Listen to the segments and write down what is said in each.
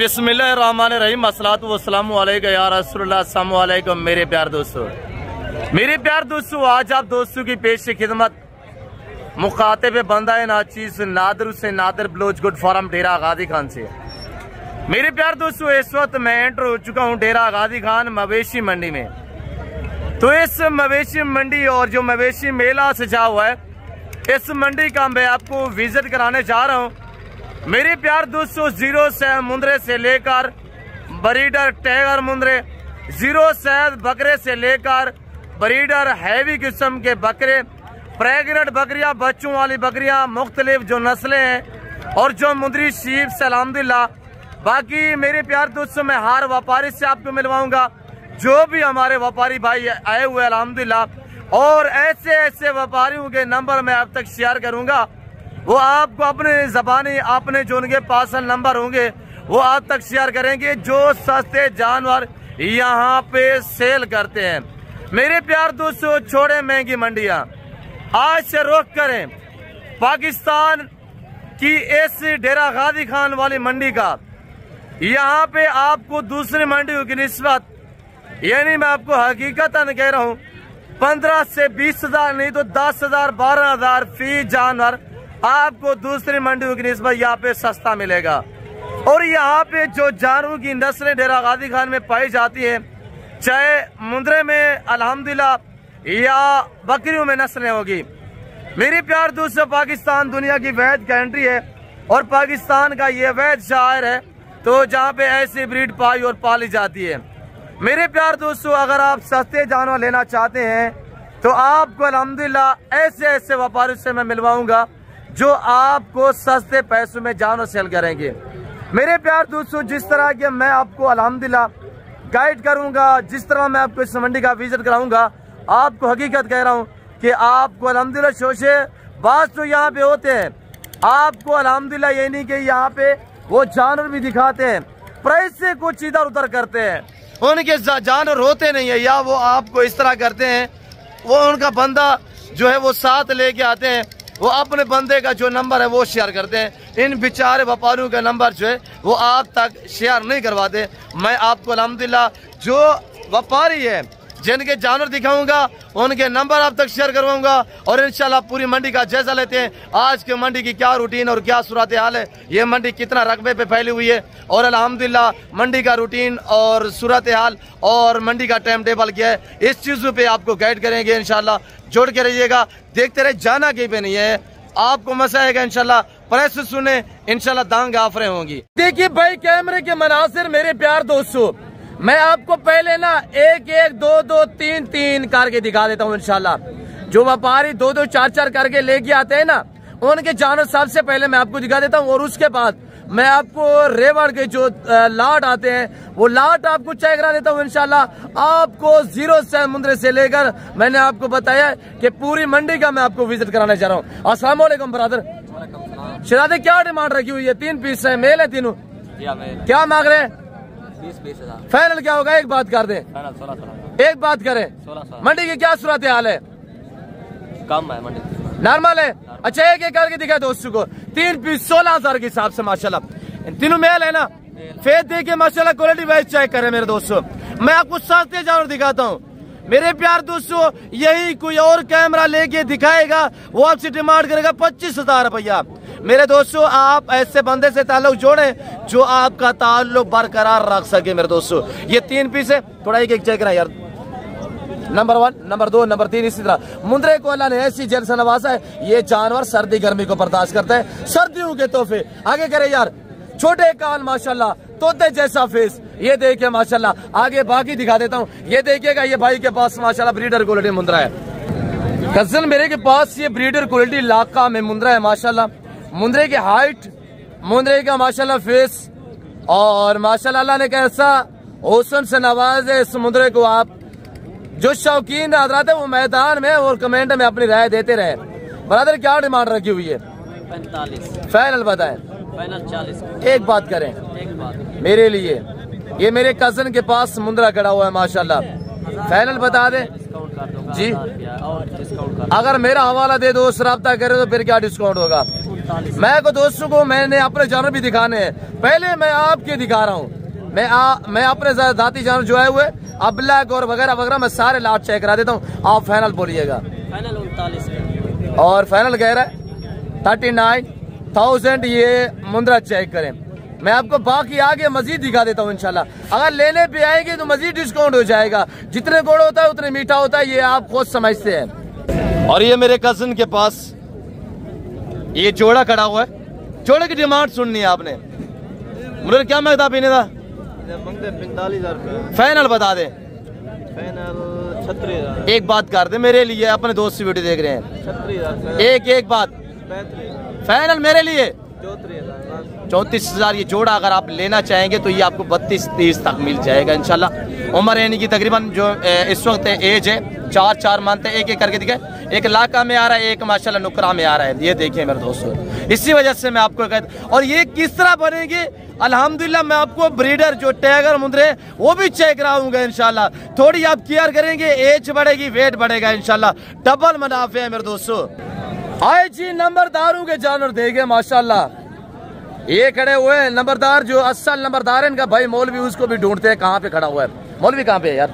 बिस्मिल्लाहिर्रहमानिर्रहीम अस्सलातु वस्सलामु अलैका या रसूलुल्लाह अस्सलामु अलैकुम मेरे प्यार दोस्तों। आज आप दोस्तों की पेश खिदमत मुखातिब बंदा नाचीज नादर से नादर ब्लोच गुड फॉरम डेरा गाजी खान से। मेरे प्यार दोस्तों, इस वक्त मैं एंटर हो चुका हूँ डेरा गाजी खान मवेशी मंडी में। तो इस मवेशी मंडी और जो मवेशी मेला सजा हुआ है, इस मंडी का मैं आपको विजिट कराने जा रहा हूँ। मेरे प्यार दोस्तों, जीरो सैद मुंद्रे से लेकर breeder tagger Mundre, zero Syed बकरे से लेकर ब्रीडर हैवी किस्म के बकरे, प्रेग्नेंट बकरियां, बच्चों वाली बकरियां, मुख्तलिफ जो नस्लें हैं और जो मुंदरी शीप से अल्हम्दुलिल्लाह। बाकी मेरे प्यार दोस्तों, मैं हर व्यापारी से आपको मिलवाऊंगा, जो भी हमारे व्यापारी भाई आए हुए अल्हम्दुलिल्लाह। और ऐसे ऐसे व्यापारियों के नंबर मैं आप तक शेयर करूंगा, वो आपको अपने ज़बानी अपने जो उनके पास नंबर होंगे वो आप तक शेयर करेंगे, जो सस्ते जानवर यहाँ पे सेल करते हैं। मेरे प्यार दोस्तों, छोड़े महंगी मंडियाँ, आज से रुख करें पाकिस्तान की इस डेरा गाजी खान वाली मंडी का। यहाँ पे आपको दूसरी मंडियों की निस्बत, यानी मैं आपको हकीकतन कह रहा हूँ, 15 से 20 हजार नहीं तो 10,000 12,000 फी जानवर आपको दूसरी मंडियों की निस्बत यहाँ पे सस्ता मिलेगा। और यहाँ पे जो जानवरों की नस्लें डेरा गाजी खान में पाई जाती है, चाहे मुंद्रे में अल्हम्दुलिल्लाह या बकरियों में नस्लें होगी। मेरे प्यार दोस्तों, पाकिस्तान दुनिया की वैध कंट्री है और पाकिस्तान का ये वैध शहर है, तो जहाँ पे ऐसी ब्रीड पाई और पाली जाती है। मेरे प्यार दोस्तों, अगर आप सस्ते जानवर लेना चाहते हैं तो आपको अल्हम्दुलिल्लाह ऐसे ऐसे व्यापारियों से मैं मिलवाऊंगा जो आपको सस्ते पैसों में जानवर सेल करेंगे। मेरे प्यार दोस्तों, जिस तरह के मैं आपको अल्हम्दुलिल्लाह गाइड करूंगा, जिस तरह मैं आपको इस मंडी का विजिट कराऊंगा, आपको हकीकत कह रहा हूं कि आपको अल्हम्दुलिल्लाह शोशे बात तो यहाँ पे होते हैं, आपको अल्हम्दुलिल्लाह ये नहीं कि यहाँ पे वो जानवर भी दिखाते हैं, प्राइस से कुछ इधर उधर करते हैं, उनके जानवर होते नहीं है, या वो आपको इस तरह करते हैं, वो उनका बंदा जो है वो साथ लेके आते हैं, वो अपने बंदे का जो नंबर है वो शेयर करते हैं। इन बेचारे व्यापारियों का नंबर जो है वो आप तक शेयर नहीं करवाते। मैं आपको अल्हम्दुलिल्लाह जो व्यापारी है जिनके जानवर दिखाऊंगा उनके नंबर आप तक शेयर करवाऊंगा और इंशाल्लाह पूरी मंडी का जायजा लेते हैं। आज के मंडी की क्या रूटीन और क्या सूरत हाल है, ये मंडी कितना रकबे पे फैली हुई है और अल्हम्दुलिल्लाह मंडी का रूटीन और सूरत हाल और मंडी का टाइम टेबल क्या है, इस चीज़ों पे आपको गाइड करेंगे। इंशाल्लाह जोड़ के रहिएगा, देखते रहे, जाना कहीं पे नहीं है, आपको मजा आएगा इंशाल्लाह। प्रेस सुने, इंशाल्लाह दांग आफरें होंगी। देखिए भाई कैमरे के मनासिर, मेरे प्यार दोस्तों, मैं आपको पहले ना एक एक दो दो तीन तीन करके दिखा देता हूँ। इंशाल्लाह जो व्यापारी दो दो चार चार करके लेके आते हैं ना, उनके जानवर सबसे पहले मैं आपको दिखा देता हूँ और उसके बाद मैं आपको रेवड़ के जो लाट आते हैं वो लाट आपको चेक करा देता हूँ। इंशाल्लाह आपको जीरो से मुंद्रे से लेकर मैंने आपको बताया कि पूरी मंडी का मैं आपको विजिट कराने जा रहा हूँ। अस्सलाम वालेकुम ब्रदर। शरादे क्या डिमांड रखी हुई है? 3 पीस है, मेल है तीनों, क्या मांग रहे हैं? 20 हजार। फाइनल क्या होगा? एक बात कर दे, एक बात करें, मंडी की क्या सूरत हाल है? कम है मंडी, नॉर्मल है। अच्छा एक एक करके दिखा दोस्तों को, 3 पीस 16,000 के हिसाब से माशाल्लाह। तीनों मेल है ना, फेस देखिए माशाल्लाह, क्वालिटी वाइज चेक करें मेरे दोस्तों। मैं आपको सस्ते जानवर दिखाता हूँ मेरे प्यार दोस्तों, यही कोई और कैमरा लेके दिखाएगा वो आपसे डिमांड करेगा 25,000 रुपया। मेरे दोस्तों, आप ऐसे बंदे से ताल्लुक जोड़ें जो आपका ताल्लुक बरकरार रख सके। मेरे दोस्तों ये 3 पीस है, थोड़ा एक एक चेक करा यार, नंबर 1, नंबर 2, नंबर 3, इसी तरह मुंद्रे को अल्लाह ने ऐसी जेल से नवाजा है, ये जानवर सर्दी गर्मी को बर्दाश्त करता है। सर्दियों के तोहफे आगे करे यार, छोटे कान माशाल्लाह, तोते जैसा फेस, ये देखिए माशाल्लाह। आगे बाकी दिखा देता हूँ, ये देखिएगा, ये भाई के पास माशाल्लाह ब्रीडर क्वालिटी मुंद्रा है। कजन मेरे के पास ये ब्रीडर क्वालिटी लाका में मुंद्रा है माशाल्लाह। मुंद्रे की हाइट, मुंद्रे का माशाल्लाह फेस और माशाल्लाह अल्लाह ने कैसा हुस्न से नवाजे इस मुंद्रे को। आप जो शौकीन हजरात है वो मैदान में और कमेंट में अपनी राय देते रहे। ब्रदर क्या डिमांड रखी हुई है? 45। फाइनल बताएं। फाइनल 40। एक बात करें, एक बात मेरे लिए, ये मेरे कजन के पास मुंद्रा खड़ा हुआ है माशाल्लाह, फाइनल बता दे जी। और डिस्काउंट अगर मेरा हवाला दे दो, रब्ता करे तो फिर क्या डिस्काउंट होगा? 39। मैं को दोस्तों को मैंने अपने जानवर भी दिखाने हैं, पहले मैं आपके दिखा रहा हूँ। मैं अपने जाती जानवर जो है हुए अब्लैक और वगैरह वगैरह मैं सारे लाट चेक करा देता हूँ। आप फाइनल बोलिएगा। फाइनल 39 और फाइनल कह रहा है 39,000। ये मुंद्रा चेक करें। मैं आपको बाकी आगे मजीद दिखा देता हूँ इंशाल्लाह। अगर लेने पे आएंगे तो मजीद डिस्काउंट हो जाएगा। जितने गुड़ होता है उतने मीठा होता है, ये आप खुद समझते हैं। और ये मेरे कजन के पास ये जोड़ा खड़ा हुआ है। जोड़े की डिमांड सुननी है आपने। मुझे क्या मैं पीने था 45,000 फाइनल बता दे। फाइनल 36,000। एक बात कर दे मेरे लिए, अपने दोस्त से वीडियो देख रहे हैं। 36,000 एक बात 35,000 फाइनल मेरे लिए 34,000 34,000। ये जोड़ा अगर आप लेना चाहेंगे तो ये आपको 32-30 तक मिल जाएगा इंशाल्लाह। उम्र यानी कि तकरीबन जो इस वक्त एज है 4 मंथ है। एक करके दिखाए, एक लाका में आ रहा है, एक माशाल्लाह नुकरा में आ रहा है। ये देखिए मेरे दोस्तों, इसी वजह से मैं आपको कहता। और ये किस तरह बनेगी अल्हम्दुलिल्लाह, मैं आपको ब्रीडर जो टाइगर मुंद्रे वो भी चेक कराऊंगा इंशाल्लाह। थोड़ी आप केयर करेंगे, एज बढ़ेगी, वेट बढ़ेगा इंशाल्लाह। डबल मुनाफे है मेरे दोस्तों। आए जी नंबरदारों के जानवर देखे माशाल्लाह। ये खड़े हुए हैं नंबरदार, जो असल नंबरदार है इनका भाई मौलवी, उसको भी ढूंढते हैं कहाँ पे खड़ा हुआ है। मौलवी कहाँ पे है यार?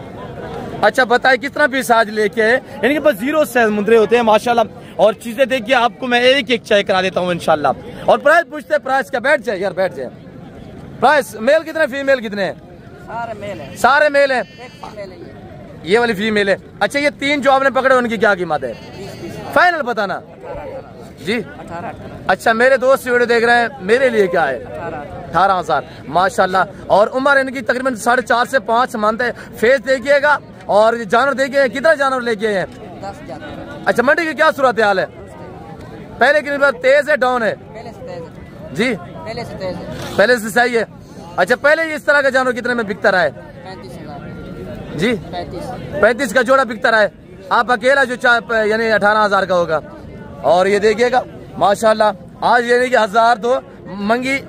अच्छा बताए कितना पीस आज लेके है? इनके पास 0 से मुंद्रे होते हैं माशाल्लाह। और चीजें देखिए आपको मैं एक एक चेक करा देता हूँ इंशाल्लाह। और प्राइस पूछते हैं, प्राइस का बैठ जाए यार, बैठ जाए। प्राइस मेल कितने, फीमेल कितने? सारे मेल है। सारे मेल है। एक फीमेल है ये वाली फीमेल है। अच्छा ये 3 जो आपने पकड़े उनकी क्या कीमत है? 20 फाइनल बताना जी। 18। अच्छा मेरे दोस्त वीडियो देख रहे हैं, मेरे लिए क्या है? 18,000 माशाल्लाह। और उम्र इनकी तकरीबन 4.5 से 5 मंथ है। फेस देखिएगा और जानवर देखिए, कितना जानवर लेके हैं? 10 जाते हैं। अच्छा मंडी की क्या सूरत हाल है? पहले की निस्बत तेज है, डाउन है? पहले से तेज है जी पहले से तेज है। पहले से सही है। अच्छा पहले इस तरह का जानवर कितने में बिकता रहा है? 35,000 जी 35 का जोड़ा बिकता रहा है। आप अकेला जो यानी 18,000 का होगा। और ये देखिएगा माशाल्लाह आज यानी कि 1000 तो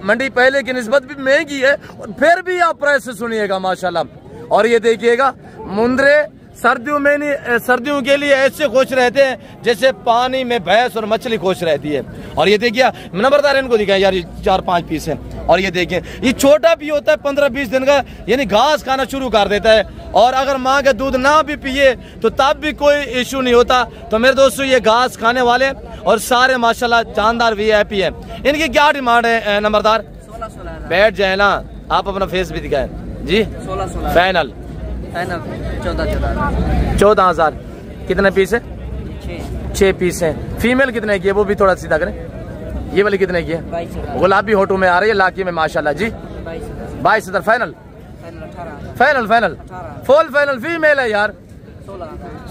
मंडी पहले की निस्बत भी महंगी है, और फिर भी आप प्राइस से सुनिएगा माशाल्लाह। और ये देखिएगा मुंद्रे सर्दियों में नहीं, सर्दियों के लिए ऐसे खुश रहते हैं जैसे पानी में भैंस और मछली खुश रहती है। और ये देखिए नंबरदार इनको दिखाएं यार, ये 4-5 पीस है। और ये देखिए ये छोटा भी होता है 15-20 दिन का, यानी घास खाना शुरू कर देता है। और अगर माँ का दूध ना भी पिए तो तब भी कोई इशू नहीं होता। तो मेरे दोस्तों ये घास खाने वाले और सारे माशाल्लाह जानदार VIP है। इनकी क्या डिमांड है नंबरदार? 16,000 बैठ जाए ना, आप अपना फेस भी दिखाएं जी। 16,000 फाइनल 14,000। कितने पीस है? 6 पीस है। फीमेल कितने की है वो भी थोड़ा सीधा करें। ये वाली कितने की है? 22,000। गुलाबी होटो में आ रही है, लाकी में माशाल्लाह जी। 22,000 final. Final full final female है यार।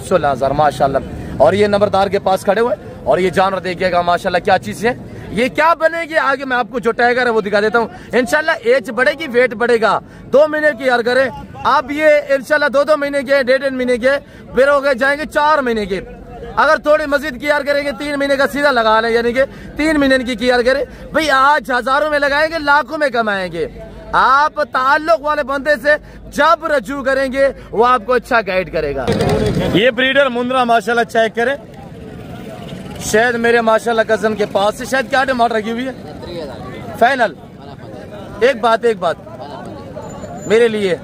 16,000 माशाल्लाह। और ये नंबरदार के पास खड़े हुए और ये जानवर देखिएगा माशाल्लाह क्या चीज है। ये क्या बनेगी आगे मैं आपको जो टाइगर है वो दिखा देता हूँ इंशाल्लाह। एज बढ़ेगी, वेट बढ़ेगा। 2 महीने की यार करें आप, ये इंशाल्लाह 2-2 महीने के, 1.5 महीने के, फिर हो गए जाएंगे 4 महीने के। अगर थोड़ी मजीद की यार करेंगे 3 महीने का सीधा लगा लें, यानी कि 3 महीने की यार करें भाई। आज हजारों में लगाएंगे, लाखों में कमाएंगे। आप ताल्लुक वाले बंदे से जब रजू करेंगे वो आपको अच्छा गाइड करेगा। ये ब्रीडर मुंद्रा माशाल्लाह चेक करें। शायद मेरे माशाल्लाह कजन के पास से शायद क्या डिमांड रखी हुई है? फाइनल। एक बात मेरे लिए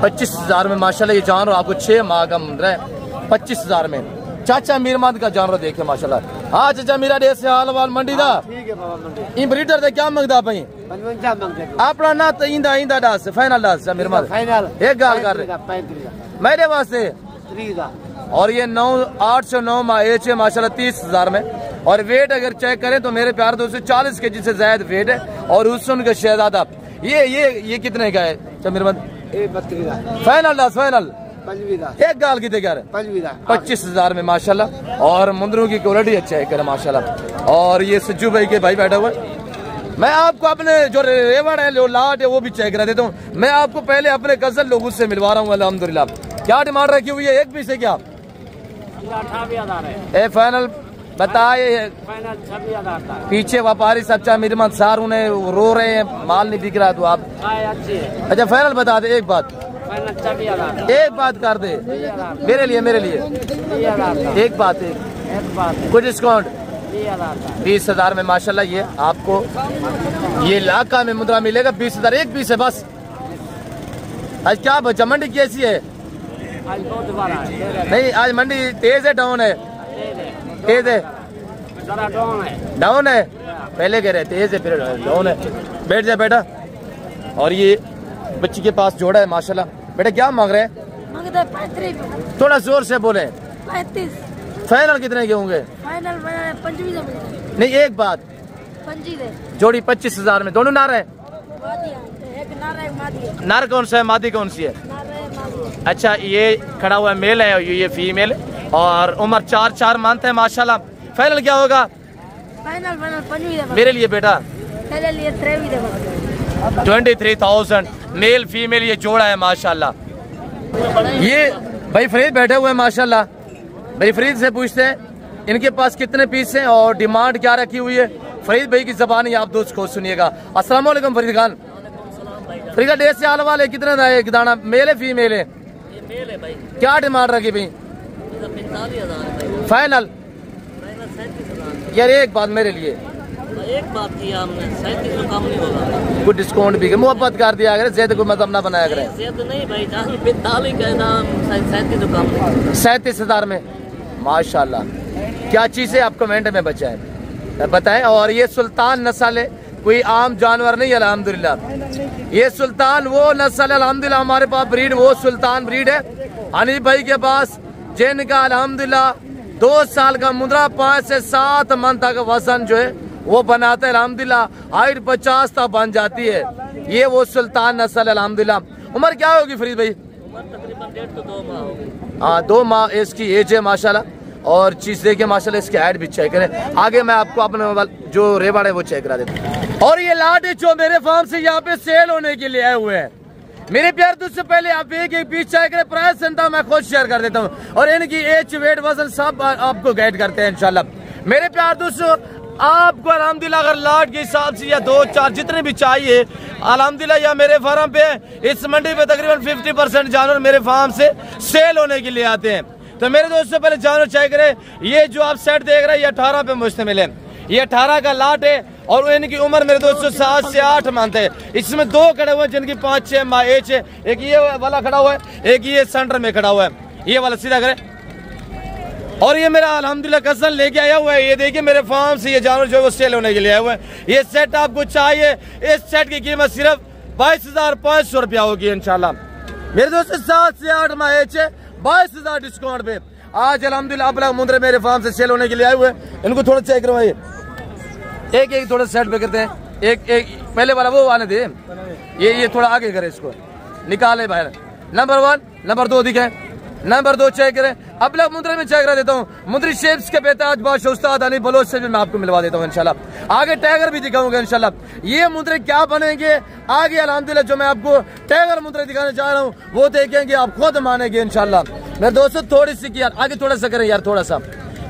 25,000 में माशाल्लाह ये जानवर आपको 6 माह का मुंद्रा है। 25,000 में चाचा मीरमंद का जानवर देखे माशाल्लाह। हाँ चाचा मेरा देश हाल वाल मंडी दा इन ब्रीडर दे क्या मंगदा पई? 55 मंगदे। अपना ना तो इंदा डास फाइनल डास मीरमंद फाइनल एक गाल कर रहे 35 मेरे वास्ते। 30 और ये 8 से 9 माह एज है माशाल्लाह 30,000 में। और वेट अगर चेक करें तो मेरे प्यार दोस्तों 40 kg से ज्यादा वेट है। और उससे उनका शहजादा ये कितने का है मीरमंद? 32 फाइनल डास फाइनल 25 एक गाल की देगा 25,000 में माशाल्लाह। और मुंदरों की क्वालिटी अच्छा है करे माशाल्लाह। और ये सज्जू भाई के भाई बैठा हुआ है। मैं आपको अपने जो रेवड़ है, जो लाट है वो भी चेक करा देता हूँ। मैं आपको पहले अपने कजन लोगों से मिलवा रहा हूँ अल्हम्दुलिल्लाह। क्या डिमांड रखी हुई है? एक पीस है क्या? 18,000 है। फाइनल बताए। फाइनल 26,000 पीछे व्यापारी सच्चा मीरमंद सार उन्हें रो रहे हैं, माल नहीं बिक रहा तो आप अच्छी है। अच्छा फाइनल बता दे। एक बात फाइनल 26,000। एक बात कर दे मेरे लिए एक बात एक बात है। कुछ डिस्काउंट 20,000 20,000 में माशाल्लाह ये आपको ये लाखा में मुद्रा मिलेगा। 20,000 एक पीस है बस। आज क्या बचा, मंडी कैसी है? आज बहुत बड़ा है। नहीं आज मंडी तेज है डाउन है? तेज है, जरा डाउन है। डाउन है, पहले कह रहे तेज है फिर डाउन है। बैठ जाए बेटा। और ये बच्ची के पास जोड़ा है माशाल्लाह। बेटा क्या मांग रहे हैं? मांगते 35। थोड़ा जोर से बोले। 35 फाइनल कितने के होंगे? फाइनल 25 नहीं एक बात, 25 जोड़ी 25,000 में दोनों नार है। एक नार है, मादी है। नार कौन सा है, मादी कौन सी है? नार है, मादी है। अच्छा ये खड़ा हुआ मेल है और ये फीमेल और उम्र 4 मंथ है माशाल्लाह। फाइनल क्या होगा? फाइनल 25 मेरे लिए बेटा मेरे लिए 23 23,000 मेल फीमेल ये जोड़ा है माशाल्लाह। ये भाई फरीद बैठे हुए हैं माशाल्लाह। भाई फरीद से पूछते हैं इनके पास कितने पीस हैं और डिमांड क्या रखी हुई है। फरीद भाई की ज़बानी आप दोस्त को सुनिएगा। अस्सलाम वालेकुम फरीद खान। फरीद का डेढ़ से आल वाले कितने का एक दाना, मेल है फीमेल है? मेल है भाई। क्या डिमांड रखी भाई? 45,000 फाइनल? 37,000। यार एक बात मेरे लिए, एक बात की हमने 37 कम नहीं होगा। कुछ डिस्काउंट भी मोहब्बत कर दिया करे, ज्यादा कोई मतलब ना बनाया करे। ज्यादा नहीं भाई, 45 का नाम 37 कम नहीं। 37,000 में माशाल्लाह। क्या चीज़ है आप कमेंट में बताएं। और ये सुल्तान नस्ल है, कोई आम जानवर नहीं अल्हम्दुलिल्लाह। ये सुल्तान वो नस्ल है अल्हम्दुलिल्लाह, हमारे पास ब्रीड वो सुल्तान ब्रीड है हनीफ भाई के पास, जिनका अल्हम्दुलिल्लाह 2 साल का मुद्रा 5 से 7 मंथ तक वजन जो है वो बनाते हैं अल्हम्दुलिल्लाह। हाइट 50 तक बन जाती है। ये वो सुल्तान नस्ल है अल्हम्दुलिल्लाह। उम्र क्या होगी फरीद भाई? तकरीबन 1.5 से 2 माह होगी। हाँ 2 माह इसकी एज है माशाल्लाह। और चीज देखिए माशाल्लाह, इसकी हाइट भी चेक करें। आगे मैं आपको अपने जो रेवाड़ है वो चेक करा देता हूँ। और ये लाट है जो मेरे फार्म से यहाँ पे सेल होने के लिए आए हुए हैं। मेरे प्यार दोस्त से पहले आप एक पीस चेक करें, प्राइस सेंटर मैं खुद शेयर कर देता हूँ और इनकी एज वेट वजन सब आपको गाइड करते हैं इंशाल्लाह। मेरे प्यार दोस्तों आपको अल्हम्दुलिल्लाह अगर लाट के हिसाब से या 2-4 जितने भी चाहिए अल्हम्दुलिल्लाह या मेरे फार्म पे इस मंडी पे तकरीबन 50% जानवर मेरे फार्म से सेल होने के लिए आते हैं। तो मेरे दोस्तों पहले जानवर चेक करें। ये जो आप सेट देख रहे हैं ये 18 पे मुश्तमिल है। ये 18 का लाट है और इनकी उम्र मेरे दोस्तों 7 से 8 मंथ है। इसमें 2 खड़े हुए हैं जिनकी 5-6 माह एज है। एक ये वाला खड़ा हुआ है, एक ये सेंटर में खड़ा हुआ है। ये वाला सीधा करें। और ये मेरा अल्हम्दुलिल्लाह कसन लेके आया हुआ है। ये देखिए मेरे फार्म से ये जानवर जो है वो सेल होने के लिए आया हुआ है। ये सेट आपको चाहिए, इस सेट की कीमत सिर्फ 22,500 रुपया होगी इंशाल्लाह। मेरे दोस्तों 7 से 8 माह एज है, 22,000 डिस्काउंट पे आज अल्हम्दुलिल्लाह आप मुंद्रे मेरे फार्म से सेल होने के लिए आए हुए हैं। इनको थोड़ा चेक करवाइए, एक थोड़ा सेट पे करते हैं। एक पहले वाला वो आने दे, ये थोड़ा आगे करे, इसको निकाले बाहर। नंबर 1 नंबर 2 दिखे, नंबर 2 चेक करें। अब लोग मुद्रे में चेक करा देता हूँ। मुद्री शेप्स के बेताज बादशाह उस्ताद अली बलोच से भी मैं आपको मिलवा देता हूँ इंशाल्लाह। आगे टाइगर भी दिखाऊंगा इंशाल्लाह। ये मुद्रे क्या बनेंगे आगे अल्हम्दुलिल्लाह, जो मैं आपको टाइगर मुद्रे दिखाने जा रहा हूँ वो देखेंगे, आप खुद मानेंगे इंशाल्लाह। मेरे दोस्तों थोड़ी सी यार आगे थोड़ा सा करें यार, थोड़ा सा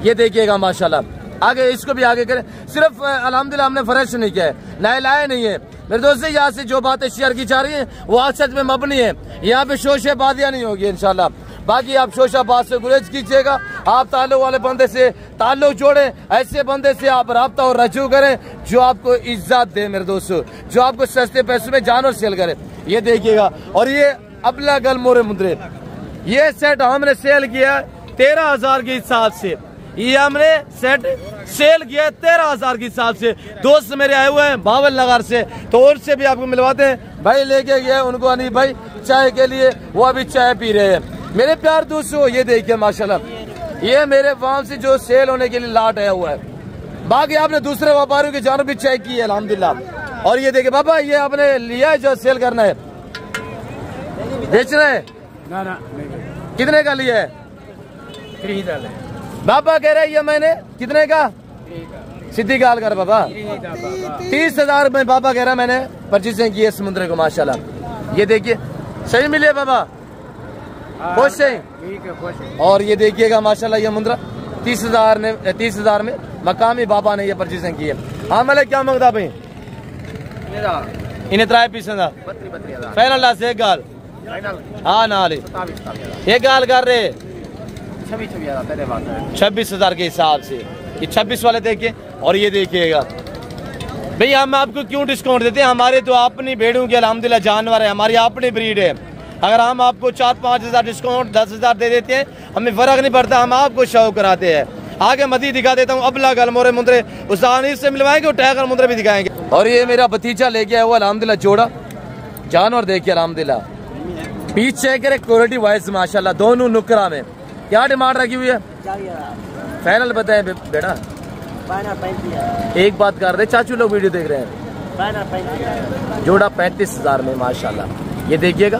ये देखिएगा माशाल्लाह। आगे इसको भी आगे करें। सिर्फ अल्हम्दुलिल्लाह हमने फ्रेश नहीं किया है, नए लाए नहीं है। मेरे दोस्तों यहाँ से जो बातें शेयर की जा रही है वो आज सच में मबनी है। यहाँ पे शोशेबादियाँ नहीं होगी इंशाल्लाह। बाकी आप शोशाबाद से गुरेज कीजिएगा। आप ताल्लुक वाले बंदे से ताल्लुक जोड़ें, ऐसे बंदे से आप राब्ता और रजू करें जो आपको इज्जत दे मेरे दोस्तों, जो आपको सस्ते पैसों में जानवर सेल करे। ये देखिएगा। और ये अबला गल मोरे मुद्रे, ये सेट हमने सेल किया 13,000 के हिसाब से। ये हमने सेट सेल किया 13,000 के हिसाब से। दोस्त मेरे आए हुए हैं बावल नगर से, तो उनसे भी आपको मिलवाते हैं। भाई लेके गए उनको अनीफ भाई चाय के लिए, वो अभी चाय पी रहे हैं। मेरे प्यार दोस्तों ये देखिए माशाल्लाह, ये मेरे फार्म से जो सेल होने के लिए लाट आया हुआ है। बाकी आपने दूसरे व्यापारियों की जानवर भी चेक की है अल्हम्दुलिल्लाह। और ये देखिए बाबा, ये आपने लिया है जो सेल करना है, बेचना है? ना कितने का लिया है? 3,000 बाबा कह रहे ये मैंने कितने का? सीधी गाल कर बाबा, 30,000 में बाबा कह रहा मैंने परचेसिंग की है समुद्र को माशाल्लाह। ये देखिए सही मिले बाबा, खुश है? और ये देखिएगा माशाल्लाह ये मुद्रा 30,000 में मकामी बाबा ने ये परचेसिंग की है। हाँ मतलब क्या मांगता भाई? इन्हें 3 पीस फाइनल से एक गाल। हाँ ना एक गाल कर रहे 26,000 के हिसाब से। ये 26 वाले देखिए। और ये देखिएगा भैया, हम आपको क्यों डिस्काउंट देते हैं? हमारे तो अपनी भेड़ों की अल्हम्दुलिल्लाह जानवर है, हमारी अपनी ब्रीड है। अगर हम आपको 4-5 हज़ार डिस्काउंट 10 हज़ार दे देते हैं, हमें फ़र्क नहीं पड़ता, हम आपको शो कराते हैं। आगे मदी दिखा देता हूँ, अबला गलमोरे मुंदरे उस आनीस से मिलवाएंगे और टैगर मुंदरे भी दिखाएंगे। और ये मेरा भतीजा लेके आया हुआ अल्हम्दुलिल्लाह जोड़ा जानवर देखिए अल्हम्दुलिल्लाह। पीछे करे क्वालिटी वाइज माशाल्लाह, दोनों नुकरा में। क्या डिमांड रखी हुई है? फाइनल बताए बेटा। एक बात कर रहे चाचू लोग वीडियो देख रहे हैं, जोड़ा 35 हज़ार में माशाल्लाह। ये देखिएगा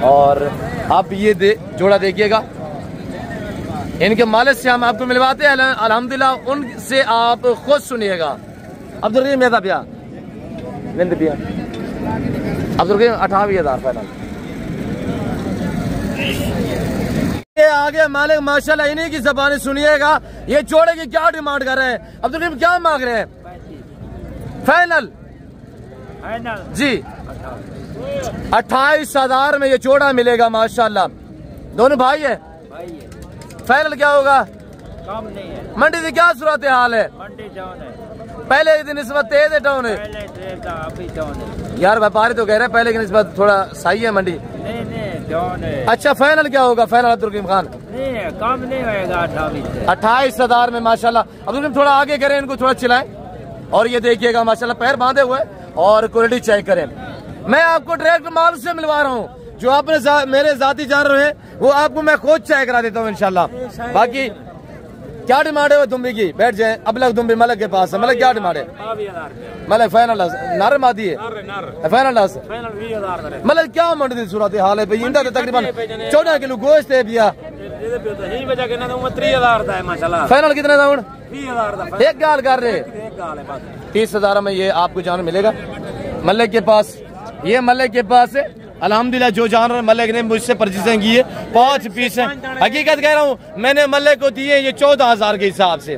और आप ये जोड़ा देखिएगा। इनके मालिक से हम आपको मिलवाते हैं अल्हम्दुलिल्लाह, उनसे आप खुद सुनिएगा। अब्दुल रहीम था भैया, निंद भैया अब्दुल रहीम 28 हज़ार फाइनल। ये आगे मालिक माशाल्लाह इन्हीं की ज़बानी सुनिएगा। ये जोड़े की क्या डिमांड कर रहे हैं? अब्दुल रहीम क्या मांग रहे हैं? फाइनल जी 28 हज़ार में ये जोड़ा मिलेगा माशाल्लाह। दोनों भाई है, फाइनल क्या होगा? कम नहीं है। मंडी की क्या सूरत हाल है? मंडी डाउन है, पहले की निस्बत तेज है डाउन है? अभी डाउन है यार, व्यापारी तो कह रहे हैं पहले की निस्बत थोड़ा सही है मंडी। नहीं डाउन है। अच्छा फाइनल क्या होगा? फाइनल अब्दुल रहीम खान नहीं है, कम नहीं होगा 28 हज़ार में माशाल्लाह। अब्दुल रहीम थोड़ा आगे करें, इनको थोड़ा चिल्लाएं। और ये देखिएगा माशाल्लाह पैर बांधे हुए और क्वालिटी चेक करें। मैं आपको डायरेक्ट माल से मिलवा रहा हूँ, जो आपने मेरे जाती जान रहे हैं वो आपको मैं खुद चेक करा देता हूँ इंशाल्लाह। बाकी क्या डिमांड है दुम्बी की? बैठ जाए, अब लग दुम्बी मलक के पास है। मलक क्या डिमांड है? मलक फाइनल नार मादी है, फाइनल मलक क्या मंडी सूरत हाल है? इंदा तकरीबन 14 किलो गोश्त है भैया। फाइनल कितने था? एक गाल कर रहे 30 हज़ार में ये आपको जानवर मिलेगा मलक के पास। ये मलक के पास है अल्हम्दुलिल्लाह, जो जानवर मलक ने मुझसे परचेजिंग की है 5 पीस है। हकीकत कह रहा हूँ, मैंने मलक को दिए ये 14 हज़ार के हिसाब से।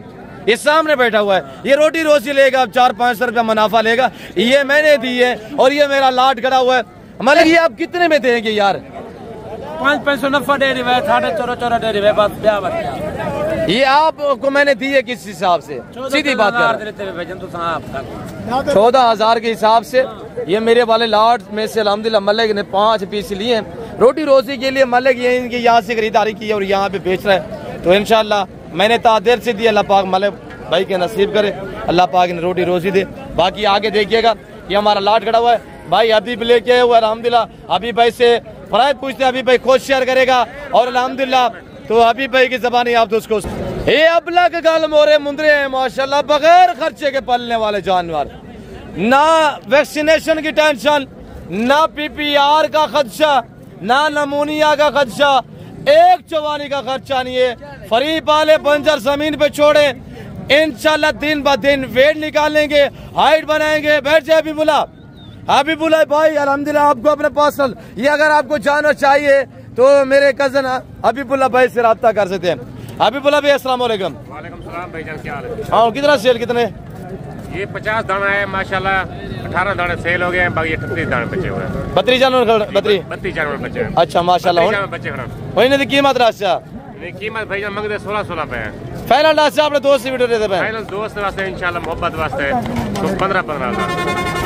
ये सामने बैठा हुआ है, ये रोटी रोजी लेगा, 400-500 रुपया मुनाफा लेगा। ये मैंने दी है और ये मेरा लाट खड़ा हुआ है। मलक ये आप कितने में देंगे यार? 500 नफा दे रही है, 4.5 दे रही है। ये आपको मैंने दी है किस हिसाब से? सीधी बात कर, 14 हज़ार के हिसाब से। ये मेरे वाले लाट में से अल्हम्दुलिल्लाह मलक ने 5 पीस लिए हैं रोटी रोजी के लिए। मलक ये इनकी यहाँ से खरीदारी की है और यहाँ पे बेच रहा है। तो इंशाल्लाह मैंने तादेर से दिया, अल्लाह पाक मलक भाई के नसीब करे, अल्लाह पाक ने रोटी रोजी दे। बाकी आगे देखिएगा, ये हमारा लाट खड़ा हुआ है भाई, अभी भी लेके हुआ अल्हम्दुलिल्लाह। अभी भाई से फरायद पूछते हैं, अभी भाई खुद शेयर करेगा और अल्हम्दुलिल्लाह तो अभी भाई की ज़बानी आप तो उसको ये अबला के गाल मोरे मुंदरे हैं माशाल्लाह, बगैर खर्चे के पलने वाले जानवर। ना वैक्सीनेशन की टेंशन, ना PPR का खदशा, ना नमूनिया का खदशा, एक चवानी का खर्चा नहीं है। फ्री पाले बंजर जमीन पे छोड़े, इंशाल्लाह दिन ब दिन वेट निकालेंगे, हाइट बनाएंगे। बैठ जाए हबीबुल्लाह भाई अल्हम्दुलिल्लाह आपको अपने पर्सनल ये अगर आपको जानवर चाहिए तो मेरे कजन हबीबुल्लाह भाई से रब्ता कर सकते हैं। हबीबुल्लाह भाई अस्सलाम वालेकुम। वालेकुम सलाम भाईजान, क्या हाल है? हाँ कितना सेल कितने? ये 50 दाना है माशाल्लाह, 18 दाने सेल हो गए हैं, बाकी 38 दाने बचे हुए हैं। 32 जानवर 32 जानवर बचे हैं। अच्छा माशाल्लाह बचे हैं। वही नहीं कीमत रास्ता कीमत भाईजान मंगते 16 पे है। फाइनल रास्ता अपने दोस्त से वीडियो देते हैं। फाइनल दोस्त वास्ते इंशाल्लाह मोहब्बत वास्ते तो 15 हज़ार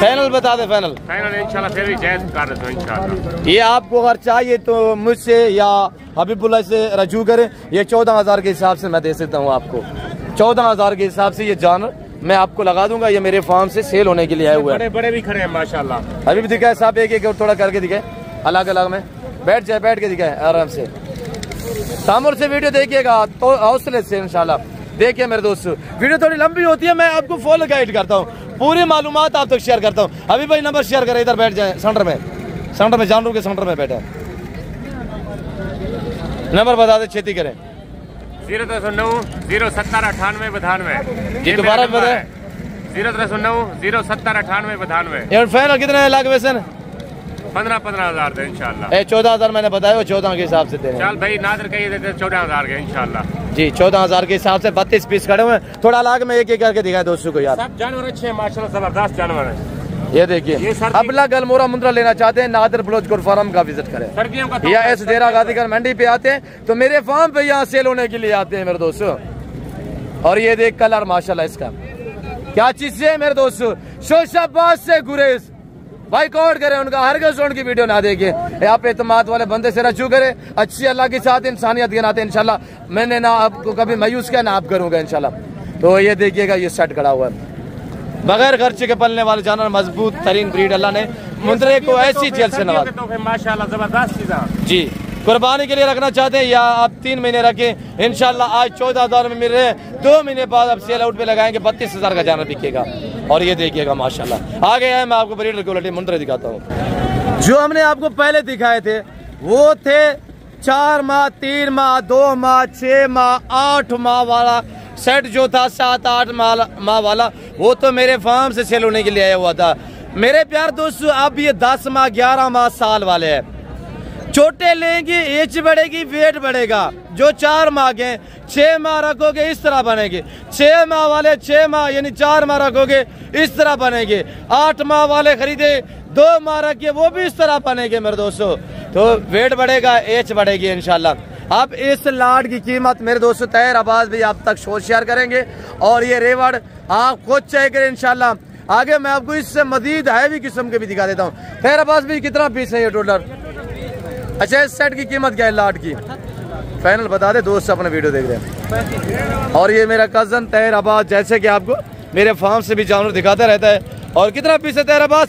फाइनल बता दे। फाइनल इंशाल्लाह फिर भी जायज कर देते इंशाल्लाह। ये आपको अगर चाहिए तो मुझसे या हबीबुल्लाह से रजू करें। ये 14 हज़ार के हिसाब से मैं दे सकता हूँ आपको। 14 हज़ार के हिसाब से ये जानवर मैं आपको लगा दूंगा। ये मेरे फार्म से सेल होने के लिए आए हुए हैं। बड़े भी खड़े हैं माशाल्लाह। अभी भी दिखाए साहब, एक और थोड़ा करके दिखाए, अलग अलग में बैठ जाए, बैठ के दिखाए आराम से। तामुर से वीडियो देखिएगा तो हौसले से इंशाल्लाह। देखिए मेरे दोस्त, वीडियो थोड़ी लंबी होती है, मैं आपको फुल गाइड करता हूँ, पूरी मालूमात आप तक शेयर करता हूँ। अभी भाई नंबर शेयर करें, इधर बैठ जाए सेंटर में जानवर के सेंटर में बैठे। नंबर बता दे, खेती करें। 0309 070 98 92। जी दोबारा बताए। 0309 070 98 92। और फाइनल कितने लाख वैसे? 15 हज़ार दे इंशाल्लाह। 14 हज़ार मैंने बताया, 14 के हिसाब से दे। चल भाई नादर कहिए देते 14 हज़ार के इंशाल्लाह। जी 14 हज़ार के हिसाब से 32 पीस खड़े हुए हैं। थोड़ा अलग में एक करके दिखाए दोस्तों को यार। सब जानवर अच्छे हैं माशाल्लाह, जबरदस्त जानवर है। ये देखिए, अबला गलमोरा मुंद्रा लेना चाहते हैं, नादर ब्लोचकोर फार्म का विजिट करें। सर्दियों का या इस डेरा गाजीगर मंडी पे आते हैं तो मेरे फार्म पे यहाँ सेल होने के लिए आते हैं मेरे दोस्तों। और ये देख कलर माशाल्लाह इसका क्या चीज है मेरे दोस्तों। शोशाबाद से गुरेज भाई कॉल करें उनका, हरगिज़ उनकी वीडियो ना देखे। आप एतमाद वाले बंदे से रजू करें, अच्छी अल्लाह के साथ इंसानियत के नाते इंशाल्लाह मैंने ना आपको कभी मायूस किया ना आप करूंगा इंशाल्लाह। तो ये देखिएगा ये सेट खड़ा हुआ है बगैर खर्चे के पलने वाले जानवर, मजबूत तरीन ब्रीड। अल्लाह ने मुंदरे को ऐसी जेल से नवाजा तो माशाल्लाह जबरदस्त चीज़ जी। कुर्बानी के लिए रखना चाहते हैं या आप 3 महीने रखें इंशाल्लाह। आज 14,000 में मिल रहे हैं, 2 महीने बाद अब सेल आउट पे लगाएंगे 32,000 का जानवर बिकेगा। और ये देखिएगा माशाल्लाह आगे है, मैं आपको ब्रीडर क्वालिटी मुंदरे दिखाता हूँ। जो हमने आपको पहले दिखाए थे वो थे 4 माह, 3 माह, 2 माह, 6 माह, 8 माह वाला सेट जो था, 7-8 माह वाला, वो तो मेरे फार्म से सेल होने के लिए आया हुआ था मेरे प्यार दोस्तों। अब ये 10 माह, 11 माह, साल वाले हैं। छोटे लेंगे एज बढ़ेगी, वेट बढ़ेगा। जो 4 माह के 6 माह रखोगे इस तरह बनेंगे, 6 माह वाले 6 माह यानी 4 माह रखोगे इस तरह बनेंगे, 8 माह वाले खरीदे 2 माह रखिए वो भी इस तरह बनेंगे मेरे दोस्तों। तो वेट बढ़ेगा, एज बढ़ेगी इंशाल्लाह। अब इस लाट की कीमत मेरे दोस्तों तैयार आवाज भी आप तक शो शेयर करेंगे और ये रेवड़ आप खुद चेक करें इंशाल्लाह। आगे मैं आपको इससे मजीद हैवी किस्म के भी दिखा देता हूँ। तैयार आवाज भी कितना पीस है ये टोटल? अच्छा इस सेट की कीमत क्या है लाट की? फाइनल बता दे, दोस्त अपना वीडियो देख रहे हैं। और ये मेरा कजन तैयार आवाज जैसे कि आपको मेरे फार्म से भी जानवर दिखाता रहता है। और कितना पीस है तैयार आवाज?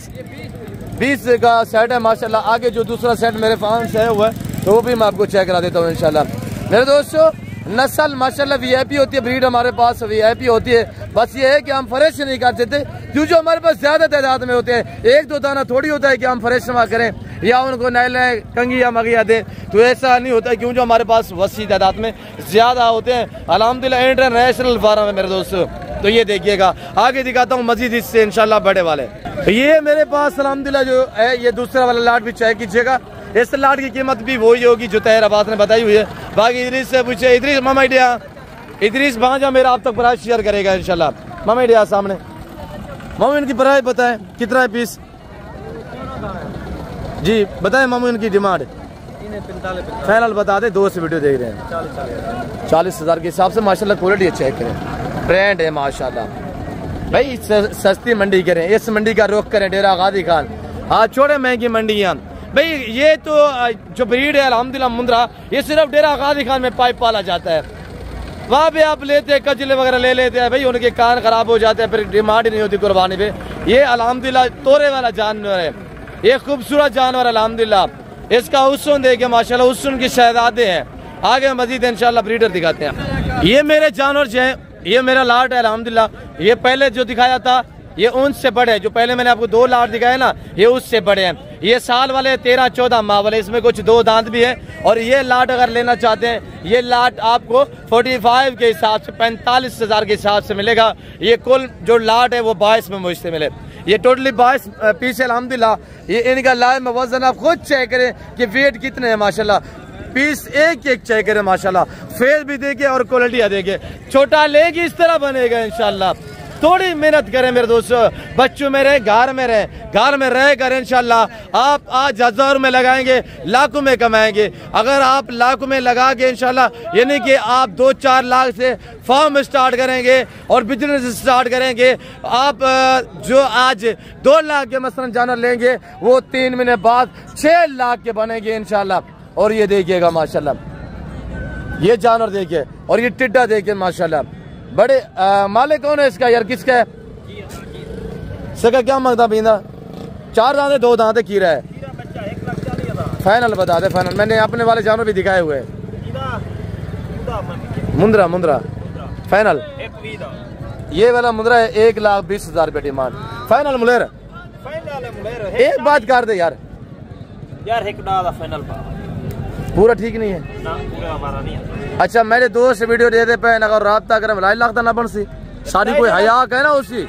20 का सेट है माशाल्लाह। आगे जो दूसरा सेट मेरे फार्म से है हुआ है तो वो भी मैं आपको चेक करा देता हूँ इंशाल्लाह। मेरे दोस्तों नस्ल माशाल्लाह वीआईपी होती है, ब्रीड हमारे पास वीआईपी होती है। बस ये है कि हम फ्रेश नहीं कर देते क्यों, जो हमारे पास ज्यादा तादाद में होते हैं। 1-2 दाना थोड़ी होता है कि हम फ्रेश जमा करें या उनको नैले कंगी या मगिया दें, तो ऐसा नहीं होता क्यों, जो हमारे पास वसी तादाद में ज्यादा होते हैं। अल्हम्दुलिल्लाह इंटरनेशनल फार्म है मेरे दोस्तों। तो ये देखिएगा आगे दिखाता हूँ मजीद इससे इंशाल्लाह बड़े वाले। ये मेरे पास अल्हम्दुलिल्लाह जो है ये दूसरा वाला लाट भी चेक कीजिएगा। इस लाट की कीमत भी वही होगी जो तैयार आवाज ने बताई हुई है। बाकी इदरीस से पूछे, इदरीस मामा इंडिया, इदरीस भांजा मेरा आप तक प्राइस शेयर करेगा इंशाल्लाह। मामा इंडिया सामने, मामू इनकी प्राइस बताएं कितना है पीस जी, बताएं मामू इनकी डिमांड। फाइनल बता दे, 2 से वीडियो देख रहे हैं। 40,000 के हिसाब से माशाल्लाह क्वालिटी चेक करें, ब्रांड है माशाल्लाह। भाई सस्ती मंडी करें, इस मंडी का रुख करें, डेरा गाजी खान। हाँ छोड़े महंगी मंडियाँ भाई। ये तो जो ब्रीड है अल्हम्दुलिल्लाह मुंद्रा, ये सिर्फ डेरा गाजी खान में पाइप पाला जाता है। वहाँ पे आप लेते हैं कजले वगैरह ले लेते हैं भाई, उनके कान खराब हो जाते हैं, फिर डिमांड ही नहीं होती कुर्बानी पे। ये अल्हम्दुलिल्लाह तोरे वाला जानवर है, ये खूबसूरत जानवर अल्हम्दुलिल्लाह। इसका हुस्न देखे माशाल्लाह, हुस्न की शहजादे हैं। आगे मजीद इंशाल्लाह ब्रीडर दिखाते हैं। ये मेरे जानवर जो है, ये मेरा लाट है अल्हम्दुलिल्लाह। ये पहले जो दिखाया था ये उनसे बड़े हैं, जो पहले मैंने आपको 2 लाट दिखाए ना ये उससे बड़े हैं। ये साल वाले 13-14 माह वाले, इसमें कुछ 2 दांत भी है। और ये लाट अगर लेना चाहते हैं ये लाट आपको 45 के हिसाब से 45,000 के हिसाब से मिलेगा। ये कुल जो लाट है वो 22 में मुझसे मिले। ये टोटली 22 पीस अल्हम्दुलिल्लाह। ये इनका लाइव में वजन आप खुद चेक करें कि वेट कितने हैं माशाल्लाह। पीस एक चेक करें माशाल्लाह, फेस भी देखे और क्वालिटी देखे। छोटा लेगी इस तरह बनेगा इंशाल्लाह। थोड़ी मेहनत करें मेरे दोस्तों, बच्चों में रहे, घर में रहे, घर में रह कर इंशाल्लाह आप आज 1000 में लगाएंगे लाखों में कमाएंगे। अगर आप लाखों में लगा के इंशाल्लाह यानी कि आप 2-4 लाख से फार्म स्टार्ट करेंगे और बिजनेस स्टार्ट करेंगे। आप जो आज 2 लाख के मसलन जानवर लेंगे वो 3 महीने बाद 6 लाख के बनेंगे इंशाल्लाह। और ये देखिएगा माशाल्लाह, ये जानवर देखिए और ये टिड्डा देखिए माशाल्लाह। बड़े मालिक कौन है इसका यार, किसका है? इसका क्या मांगता पींदा? 4 दांत 2 दांत कीरा है। फाइनल बता दे फाइनल। मैंने अपने वाले जानवर भी दिखाए हुए हैं। मुंद्रा फाइनल ये वाला मुंद्रा है 1,20,000 रुपये डिमांड। फाइनल मुलेर एक बात कर दे यार, फाइनल पूरा ठीक नहीं है ना, पूरा हमारा नहीं है। अच्छा मेरे दोस्त वीडियो दे दे पे अगर राब्ता करे मलाई लगता ना बन सी सारी कोई हया है ना उसी।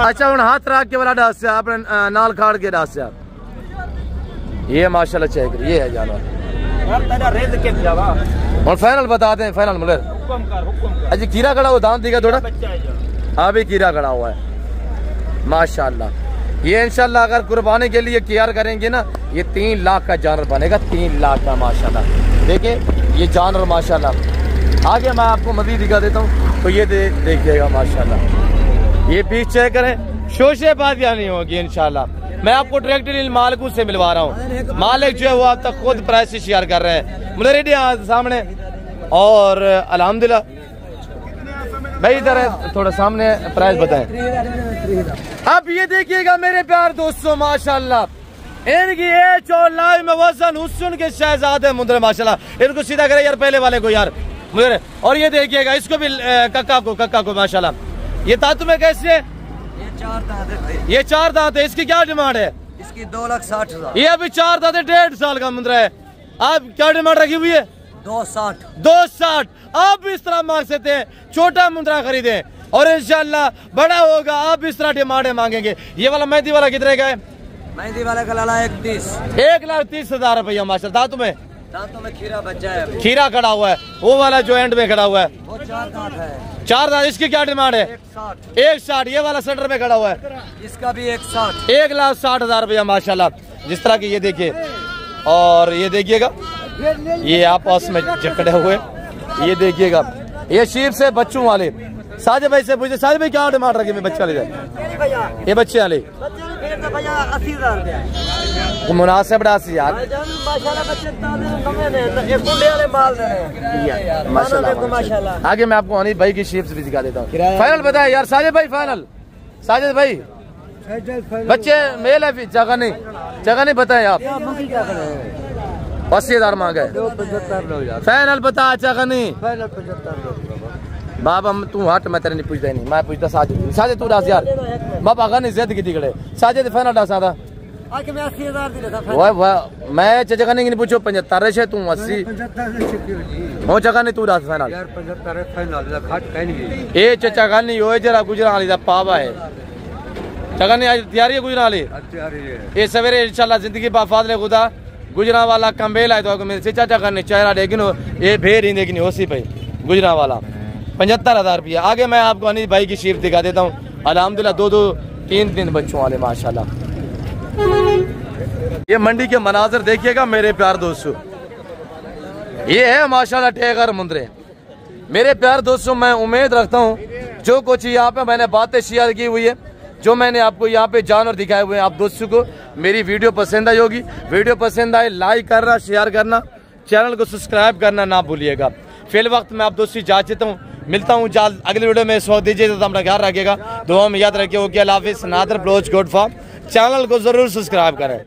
अच्छा उन हाथ रख के वाला डांस से आपने नाल खाड़ के डांस से ये माशाल्लाह चेक कर, ये है जानवर। और फाइनल बता दें फाइनल मुलेर। अच्छा कीड़ा खड़ा हुआ दांत दिखा थोड़ा, हाँ भी कीड़ा खड़ा हुआ है माशाल्लाह। ये इंशाल्लाह अगर कुर्बानी के लिए केयर करेंगे ना ये 3 लाख का जानवर बनेगा, 3 लाख का माशाल्लाह। देखिए ये जानवर माशाल्लाह आगे मैं आपको मजीद दिखा देता हूँ। तो ये देखिएगा माशाल्लाह, ये पीस चेक करें, शोशेबाजियाँ नहीं होगी इंशाल्लाह। मैं आपको डायरेक्टली मालिकों से मिलवा रहा हूँ। मालिक जो है वो आप तक खुद प्राइस शेयर कर रहे हैं, मुझे रेडी सामने। और अल्हम्दुलिल्लाह भाई इधर है, थोड़ा सामने प्राइस बताएं। अब ये देखिएगा मेरे प्यार दोस्तों माशाल्लाह, इनकी एज और लाइव में वजन हुस्न के शहजादे मुंदर माशाल्लाह। इनको सीधा करे यार पहले वाले को यार मुझे। और ये देखिएगा इसको भी कक्का को माशाल्लाह। ये तातु में कैसे? ये 4 दांत है। इसकी क्या डिमांड है? इसकी 2,60,000। ये अभी 4 दांत है, 1.5 साल का मुंदरा है। आप क्या डिमांड रखी हुई है? 260। आप भी इस तरह मांग सकते हैं, छोटा मुंदरा खरीदे और इंशाल्लाह बड़ा होगा। आप इस तरह डिमांड मांगेंगे। ये वाला मेहंदी वाला कितने का है? मेहंदी वाला का लाला 1,30,000 रुपया माशाल्लाह। दांतों में खीरा बच्चा है, खीरा खड़ा हुआ है। वो वाला जो एंड में खड़ा हुआ है वो 4 दांत है। 4 दांत। इसकी क्या डिमांड है? 160। ये वाला सेंटर में खड़ा हुआ है, इसका भी 160। 1,60,000 रुपया माशाल्लाह। जिस तरह की ये देखिए, और ये देखिएगा ये आपस में जकड़े हुए। ये देखिएगा ये शीप से बच्चों वाले। साजिद भाई से पूछे, साजिद भाई क्या डिमांड रखी? बच्चा ले जाए, ये बच्चे वाले 80,000 मुनासिब 80 यार माशाल्लाह। आगे मैं आपको अनिल भाई की शीप भी दिखा देता हूँ। फाइनल बताए यार साजिद भाई, फाइनल साजिद भाई। बच्चे मेल है, जगह नहीं बताए आप। 80,000 मांगा है। फाइनल बता, जगह नहीं। बाबा तू हट, मैं तेरे नहीं पूछता नहीं, मैं पूछता साजिद तू 10 यार। बाबा अगर नहीं जिद की दिखड़े साजिद फाइनल 10 आके मैं 80,000 दी था। मैं जगह नहीं पूछो 75 से तू 80 हो जगह नहीं तू 10 फाइनल यार 75 फाइनल घाट कहीं ए जगह नहीं हो जरा गुजरावाली दा पावा है। जगह नहीं आज तैयारी है गुजरावाली। ये सवेरे इंशाल्लाह जिंदगी बा फादले खुदा गुजरावाला कंबेल है तो मेरे चाचा जगह नहीं चेहरा लेकिन ये भेड़ ही देखनी होसी भाई गुजरावाला 75,000 रुपया। आगे मैं आपको अनिल भाई की शीप दिखा देता हूँ। अल्हम्दुलिल्लाह 2-3 बच्चों वाले माशाल्लाह। ये मंडी के मनाजर देखिएगा मेरे प्यार दोस्तों, ये है माशाल्लाह टेगर मुंदरे। मेरे प्यार दोस्तों मैं उम्मीद रखता हूँ जो कुछ यहाँ पे मैंने बातें शेयर की हुई है, जो मैंने आपको यहाँ पे जानवर दिखाए हुए हैं, आप दोस्तों को मेरी वीडियो पसंद आई होगी। वीडियो पसंद आए लाइक करना, शेयर करना, चैनल को सब्सक्राइब करना ना भूलिएगा। फिल वक्त मैं आप दोस्तों जा चाहता हूँ, मिलता हूँ जल्द अगले वीडियो में। इस वक्त दीजिए तो अपना ख्याल रखिएगा, दुआ में याद रखिए। ओके अल्लाह हाफिज़। Nadir Baloch good form channel को जरूर सब्सक्राइब करें।